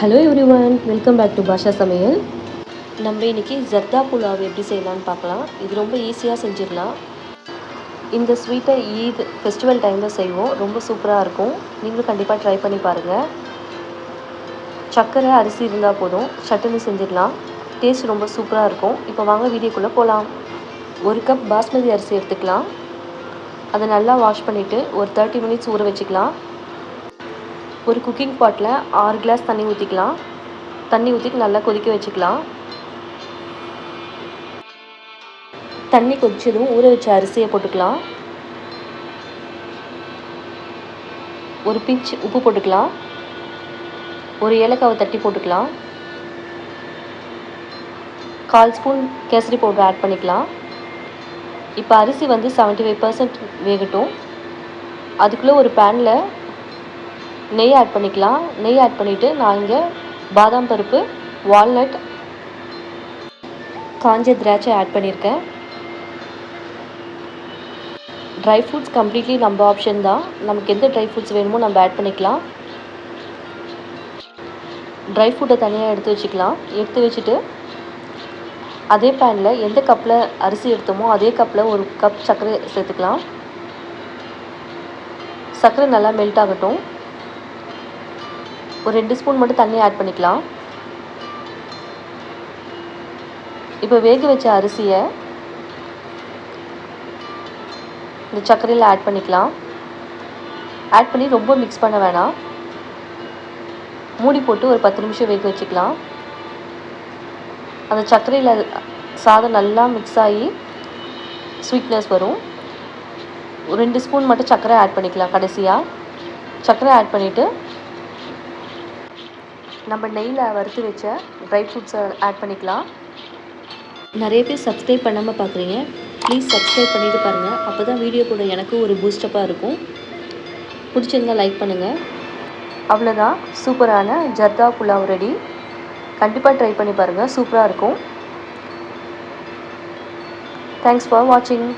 Hello everyone, welcome back to Basha Samayal. நம்ம இன்றைக்கி ஜர்தா புலாவ் எப்படி செய்யலான்னு பார்க்கலாம். இது ரொம்ப ஈஸியாக செஞ்சிடலாம். இந்த ஸ்வீட்டை ஈத் ஃபெஸ்டிவல் டைமில் செய்வோம். ரொம்ப சூப்பராக இருக்கும். நீங்களும் கண்டிப்பாக ட்ரை பண்ணி பாருங்கள். சர்க்கரை அரிசி இருந்தால் போதும், சட்டுன்னு செஞ்சிடலாம். டேஸ்ட் ரொம்ப சூப்பராக இருக்கும். இப்போ வாங்க வீடியோக்குள்ளே போகலாம். 1 கப் பாஸ்மதி அரிசி எடுத்துக்கலாம். அதை நல்லா வாஷ் பண்ணிவிட்டு ஒரு 30 மினிட்ஸ் ஊற வச்சுக்கலாம். ஒரு குக்கிங் பாட்டில் 6 கிளாஸ் தண்ணி ஊற்றிக்கலாம். தண்ணி ஊற்றிட்டு நல்லா கொதிக்க வச்சுக்கலாம். தண்ணி கொதிச்சதும் ஊற வச்ச அரிசியை போட்டுக்கலாம். ஒரு பிஞ்ச் உப்பு போட்டுக்கலாம். ஒரு ஏலக்காவை தட்டி போட்டுக்கலாம். 1/4 ஸ்பூன் கேசரி பவுடர் ஆட் பண்ணிக்கலாம். இப்போ அரிசி 75% வேகட்டும். அதுக்குள்ளே ஒரு பேனில் நெய் ஆட் பண்ணிக்கலாம். நெய் ஆட் பண்ணிவிட்டு நான் இங்கே பாதாம் பருப்பு, வால்நட், காஞ்ச திராட்சை ஆட் பண்ணியிருக்கேன். ட்ரை ஃப்ரூட்ஸ் கம்ப்ளீட்லி நம்ம ஆப்ஷன் தான். நமக்கு எந்த ட்ரை ஃப்ரூட்ஸ் வேணுமோ நம்ம ஆட் பண்ணிக்கலாம். ட்ரை ஃப்ரூட்டை தனியாக எடுத்து வச்சுக்கலாம். எடுத்து வச்சுட்டு அதே பேனில் எந்த கப்பில் அரிசி எடுத்தோமோ அதே கப்பில் 1 கப் சர்க்கரை சேர்த்துக்கலாம். சர்க்கரை நல்லா மெல்ட் ஆகட்டும். ஒரு 2 ஸ்பூன் மட்டும் தண்ணி ஆட் பண்ணிக்கலாம். இப்போ வேக வச்ச அரிசியை இந்த சர்க்கரையில் ஆட் பண்ணிக்கலாம். ஆட் பண்ணி ரொம்ப மிக்ஸ் பண்ண வேணாம். மூடி போட்டு ஒரு 10 நிமிஷம் வேக வச்சுக்கலாம். அந்த சர்க்கரையில் சாதம் நல்லா மிக்ஸ் ஆகி ஸ்வீட்னஸ் வரும். ஒரு 2 ஸ்பூன் மட்டும் சர்க்கரை ஆட் பண்ணிக்கலாம். கடைசியாக சர்க்கரை ஆட் பண்ணிவிட்டு நம்ம நெய்யில் வறுத்து வச்ச ட்ரை ஃப்ரூட்ஸை ஆட் பண்ணிக்கலாம். நிறைய பேர் சப்ஸ்கிரைப் பண்ணாமல் பார்க்குறீங்க. ப்ளீஸ் சப்ஸ்கிரைப் பண்ணிவிட்டு பாருங்கள். அப்போ தான் வீடியோ கூட எனக்கு ஒரு பூஸ்டப்பாக இருக்கும். பிடிச்சிருந்தால் லைக் பண்ணுங்கள். அவ்வளோதான், சூப்பரான ஜர்தா புலாவ் ரெடி. கண்டிப்பாக ட்ரை பண்ணி பாருங்கள். சூப்பராக இருக்கும். தேங்க்ஸ் ஃபார் வாட்சிங்.